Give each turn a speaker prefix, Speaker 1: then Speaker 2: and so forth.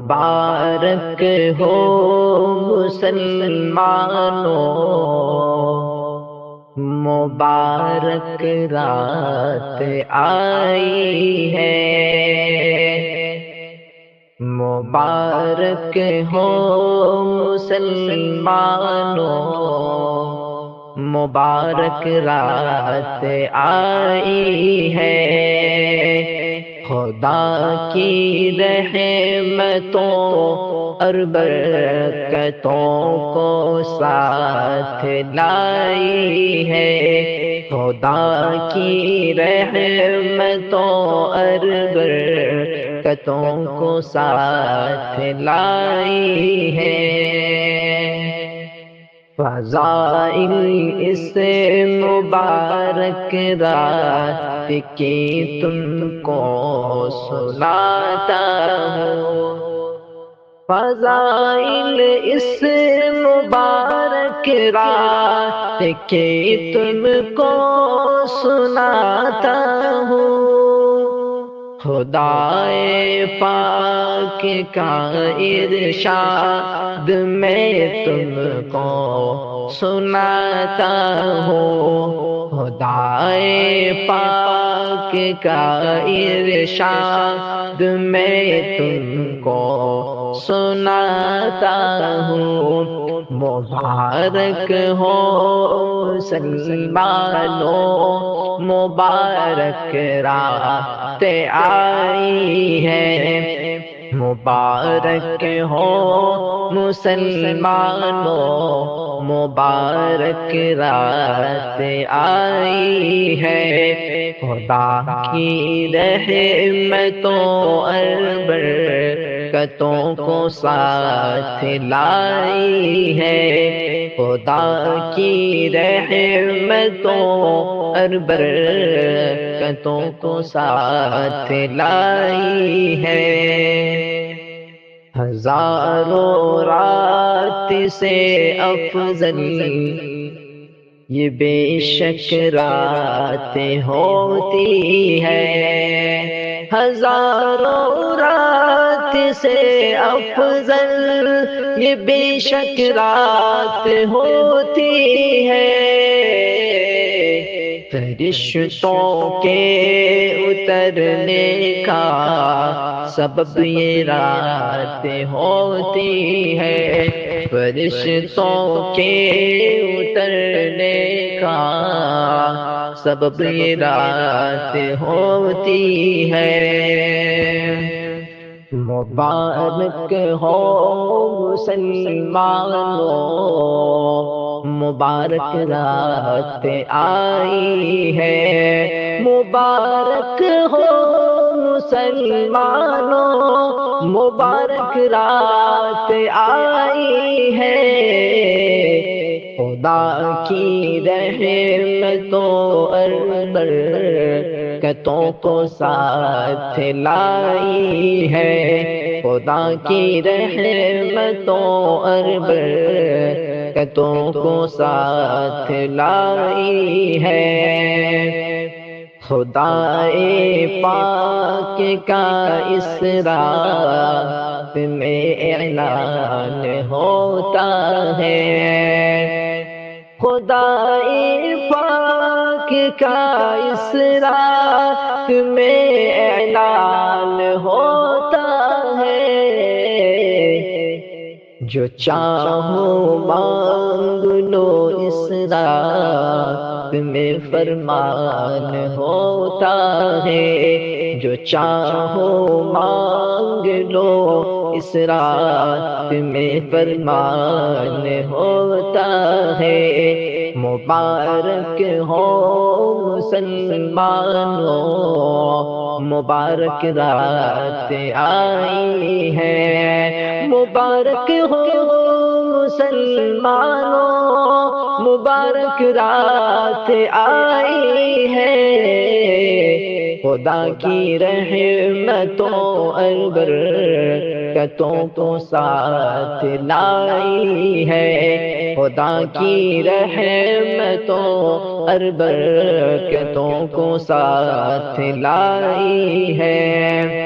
Speaker 1: مبارک ہو مسلمانوں، مبارک رات آئی ہے۔ مبارک ہو مسلمانوں، مبارک رات آئی ہے۔ خدا کی رحمتوں اور برکتوں کو ساتھ لائی ہے۔ خدا کی رحمتوں اور برکتوں کو ساتھ لائی ہے۔ فضائل اس مبارک رات کی تم کو سناتا ہوں۔ فضائل اس مبارک رات کی تم کو سناتا ہوں۔ خدائے پاک کا ارشاد میں تم کو سناتا ہوں۔ خدائے پاک کا ارشاد میں تم کو سناتا ہوں۔ مبارک ہو مسلمانوں، مبارک رات آئی ہے۔ مبارک ہو مسلمانوں، مبارک رات آئی ہے۔ خدا کی رحمتوں اور برکتوں کو ساتھ لائی ہے۔ خدا کی رحمتوں اور برکتوں کو ساتھ لائی ہے۔ ہزاروں رات سے افضل یہ بے شک راتیں ہوتی ہے۔ ہزاروں رات سے افضل یہ بے شک رات ہوتی ہے۔ فرشتوں کے اترنے کا سبب یہ رات ہوتی ہے۔ فرشتوں کے اترنے کا سبب یہ رات ہوتی ہے۔ مبارک ہو مسلمانوں، مبارک رات آئی ہے۔ مبارک ہو مسلمانوں، مبارک رات آئی ہے۔ خدا کی رحمتوں اور برکتوں کو ساتھ لائی ہے۔ خدا کی رحمتوں اور برکتوں کو ساتھ لائی ہے۔ خدائے پاک کا اس رات میں اعلان ہوتا ہے۔ خدائے پاک کا اس رات میں اعلان ہوتا ہے۔ جو چاہو مانگ لو اس رات میں فرمان ہوتا ہے۔ جو چاہو مانگ لو اس رات میں فرمان ہوتا ہے۔ مبارک ہو مسلمانوں، مبارک رات آئی ہے۔ مبارک ہو مسلمانوں، مبارک رات آئی ہے۔ خدا کی رحمتوں اور برکتوں کو ساتھ لائی ہے۔ خدا کی رحمتوں اور برکتوں کو ساتھ لائی ہے۔